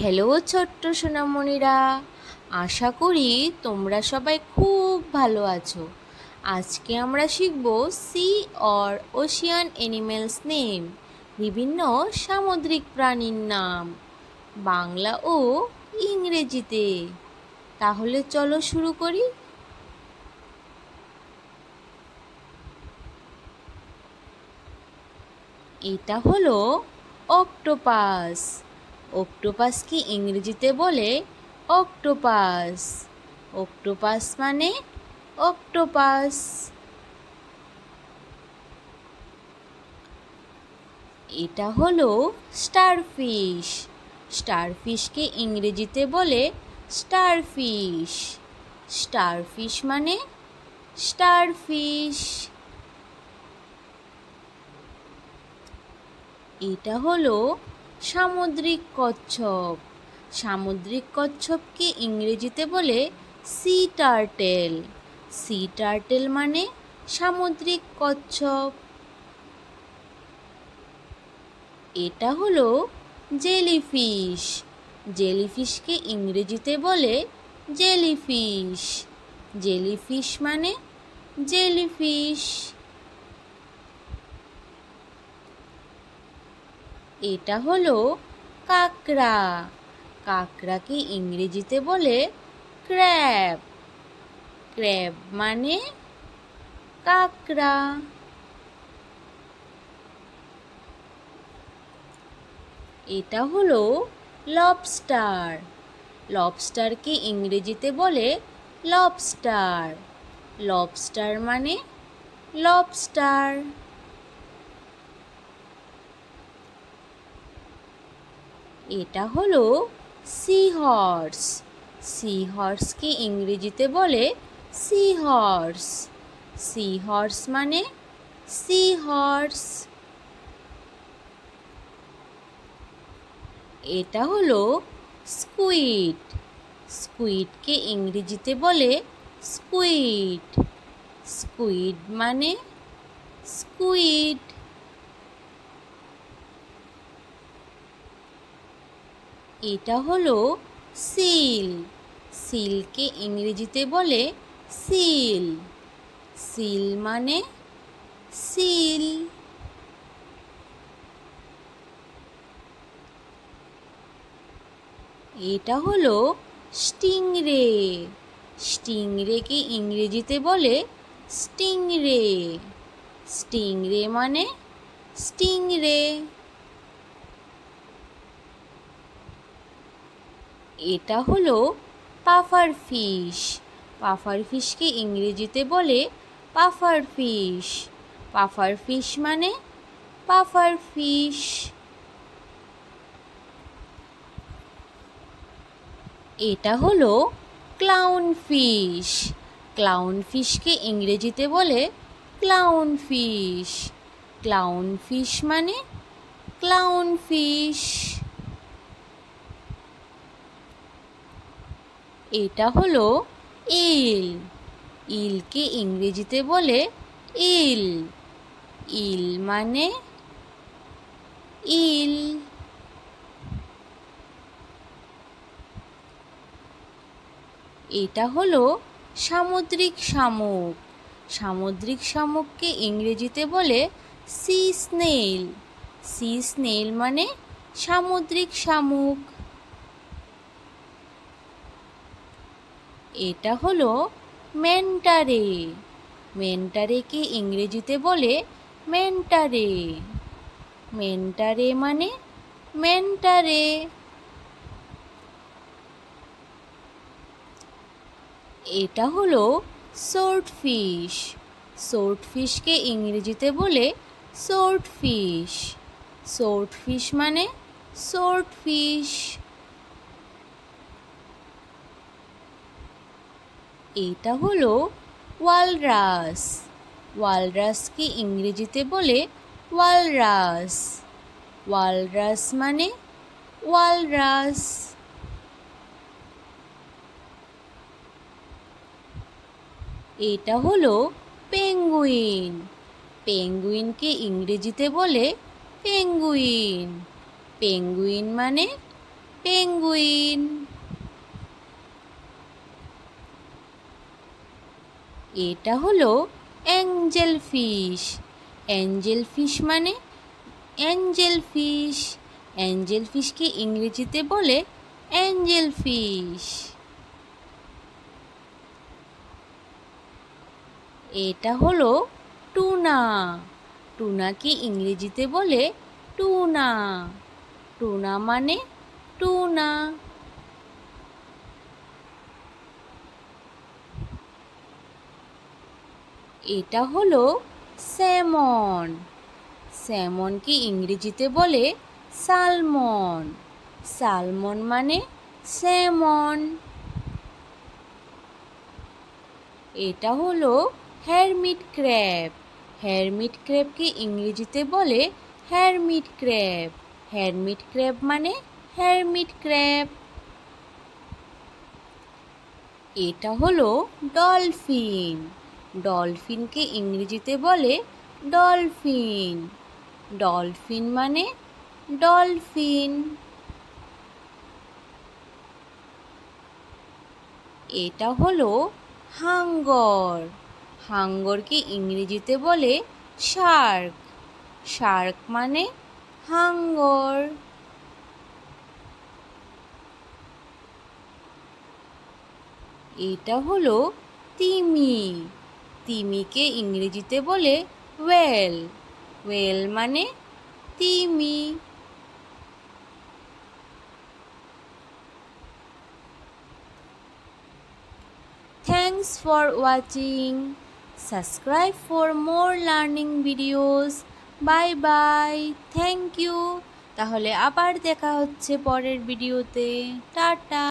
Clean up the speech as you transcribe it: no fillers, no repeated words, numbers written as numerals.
Hello ছোট্ট সোনামণিরা, আশা করি তোমরা সবাই খুব ভালো আছো। আজকে আমরা শিখব sea or ocean animals name, বিভিন্ন সামুদ্রিক প্রাণীর নাম, বাংলা ও ইংরেজিতে। তাহলে চলো শুরু করি। এটা হলো অক্টোপাস। অক্টোপাসকে ইংরেজিতে বলে অক্টোপাস। অক্টোপাস মানে অক্টোপাস। এটা হলো স্টারফিশ। স্টারফিশকে ইংরেজিতে বলে স্টারফিশ। স্টারফিশ মানে স্টারফিশ। এটা হলো সামুদ্রিক কচ্ছপ। সামুদ্রিক কচ্ছপকে ইংরেজিতে বলে সি টার্টেল। সি টার্টেল মানে সামুদ্রিক কচ্ছপ। এটা হলো জেলিফিশ। জেলিফিশকে ইংরেজিতে বলে জেলিফিশ। জেলিফিশ মানে জেলিফিশ। এটা হলো কাঁকড়া। কাঁকড়াকে ইংরেজিতে বলে ক্র্যাব। ক্র্যাব মানে কাঁকড়া। এটা হলো লবস্টার। লবস্টারকে ইংরেজিতে বলে লবস্টার। লবস্টার মানে লবস্টার। এটা হলো সি হর্স। সি হর্সকে ইংরেজিতে বলে সি হর্স। সি হর্স মানে সি হর্স। এটা হলো স্কুইড। স্কুইডকে ইংরেজিতে বলে স্কুইড। স্কুইড মানে স্কুইড। এটা হলো সিল। সিলকে ইংরেজিতে বলে সিল। সিল মানে সিল। এটা হলো স্টিংরে। স্টিংরেকে ইংরেজিতে বলে স্টিংরে। স্টিংরে মানে স্টিংরে। এটা হলো পাফার ফিশ। পাফার ফিশকে ইংরেজিতে বলে পাফার ফিশ। পাফার ফিশ মানে পাফার ফিশ। এটা হলো ক্লাউন ফিশ। ক্লাউন ফিশকে ইংরেজিতে বলে ক্লাউন ফিশ। ক্লাউন ফিশ মানে ক্লাউন ফিশ। এটা হলো ইল। ইলকে ইংরেজিতে বলে ইল। ইল মানে ইল। এটা হলো সামুদ্রিক শামুক। সামুদ্রিক শামুককে ইংরেজিতে বলে সি স্নেইল। সি স্নেইল মানে সামুদ্রিক শামুক। এটা হলো মেন্টারে। মেন্টারেকে ইংরেজিতে বলে মেন্টারে। মেন্টারে মানে মেন্টারে। এটা হলো সোর্টফিশ। সোর্টফিশকে ইংরেজিতে বলে সোর্টফিশ। সোর্টফিশ মানে সোর্টফিশ। এটা হলো ওয়ালরাস। ওয়ালরাসকে ইংরেজিতে বলে ওয়ালরাস। ওয়ালরাস মানে ওয়ালরাস। এটা হলো পেঙ্গুইন। পেঙ্গুইনকে ইংরেজিতে বলে পেঙ্গুইন। পেঙ্গুইন মানে পেঙ্গুইন। এটা হলো অ্যাঞ্জেল ফিশ। অ্যাঞ্জেল ফিশ মানে অ্যাঞ্জেল ফিশ। অ্যাঞ্জেল ফিশকে ইংরেজিতে বলে অ্যাঞ্জেল ফিশ। এটা হলো টুনা। টুনাকে ইংরেজিতে বলে টুনা। টুনা মানে টুনা। এটা হলো স্যামন। স্যামনকে ইংরেজিতে বলে সালমন। সালমন মানে স্যামন। এটা হলো হারমিট ক্র্যাব। হারমিট ক্র্যাবকে ইংরেজিতে বলে হারমিট ক্র্যাব। হারমিট ক্র্যাব মানে হারমিট ক্র্যাব। এটা হলো ডলফিন। ডলফিনকে ইংরেজিতে বলে ডলফিন। ডলফিন মানে ডলফিন। এটা হলো হাঙ্গর। হাঙ্গরকে ইংরেজিতে বলে শার্ক। শার্ক মানে হাঙ্গর। এটা হলো তিমি। তিমিকে ইংরেজিতে বলে ওয়েল। ওয়েল মানে তিমি। Thanks for watching. Subscribe for more learning videos. Bye bye. Thank you. তাহলে আবার দেখা হচ্ছে পরের ভিডিওতে। টাটা।